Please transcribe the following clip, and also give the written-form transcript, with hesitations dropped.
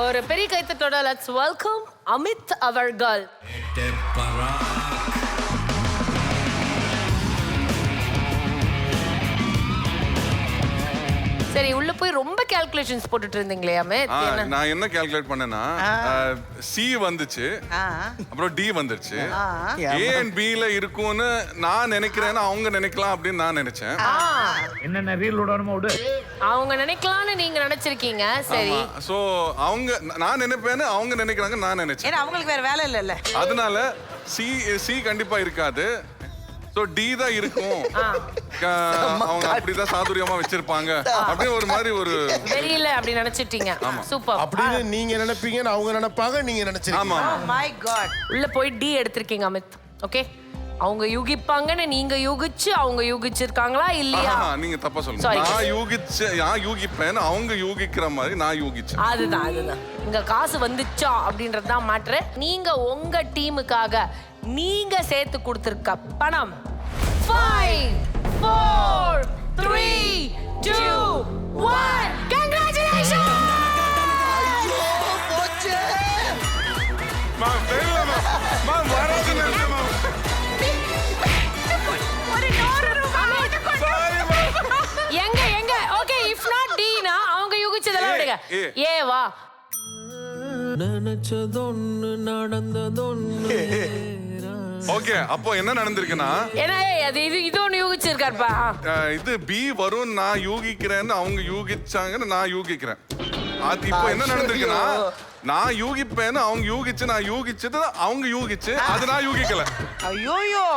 ஒரு பெரிய கைத்தட்டோட let's welcome Amit அவர்கள். சரி, உள்ள போய் ரொம்ப கால்குலேஷன்ஸ் போட்டுட்டு இருந்தீங்களே அமித். நான் என்ன கால்குலேட் பண்ணேன்னா சி வந்துச்சு, அப்புறம் டி வந்துருச்சு. ஏ அண்ட் பி ல இருக்கும்னு நான் நினைக்கிறேன்னு அவங்க நினைக்கலாம் அப்படின்னு நான் நினைச்சேன். என்னென்ன ரீல் விடணுமோ விடு. அவங்க நினைக்கலாம்னு நீங்க நினைச்சிருக்கீங்க. சரி, சோ அவங்க நான் நினைப்பேன்னு அவங்க நினைக்கிறாங்க நான் நினைச்சேன். ஏன்னா அவங்களுக்கு வேற வேலை இல்ல. அதனால சி கண்டிப்பா இருக்காது. சோ டி தான் இருக்கும். அவங்க அப்படிதான் சாதுரியமா வச்சிருப்பாங்க அப்படி ஒரு மாதிரி ஒரு வெளியில அப்படி நினைச்சிட்டீங்க. சூப்பர். அப்படின்னு நீங்க நினைப்பீங்க, அவங்க நினைப்பாங்க, நீங்க நினைச்சிருக்கீங்க. Oh my god. உள்ள போய் டி எடுத்திருக்கீங்க அமித். ஓகே, அவங்க யூகிப்பாங்கன்னு நீங்க யூகிச்சு அவங்க யூகிச்சிருக்காங்களா இல்லையா? நீங்க தப்பா சொல்லுங்க. நான் யூகிப்பேன், அவங்க யூகிக்கிற மாதிரி நான் யூகிச்சேன். அதுதான் இங்க காசு வந்துச்சா அப்படின்றது தான் மேட்ரு. நீங்க உங்க டீமுக்காக நீங்க சேர்த்து கொடுத்திருக்க பணம் 5 4 3 2 1. Congratulations! போச்சே. எங்க ஓகே, இஃப் நாட் டி னா அவங்க யூகிச்சதெல்லாம் விடுங்க. ஏ வா. நினைச்சதொன்னு நடந்ததொன்னு. ஓகே, அப்போ என்ன நடந்திருக்குன்னா இது ஒன்னு யூகிச்சிருக்காருப்பா. இது பி வரும் நான் யூகிக்கிறேன்னு அவங்க யூகிச்சாங்கன்னு நான் யூகிக்கிறேன். அது இப்போ என்ன நடந்திருக்குன்னா நான் யூகிப்பேன்னு அவங்க யூகிச்சு நான் யூகிச்சது அவங்க யூகிச்சு அது நான் யூகிக்கல. ஐயோயோ.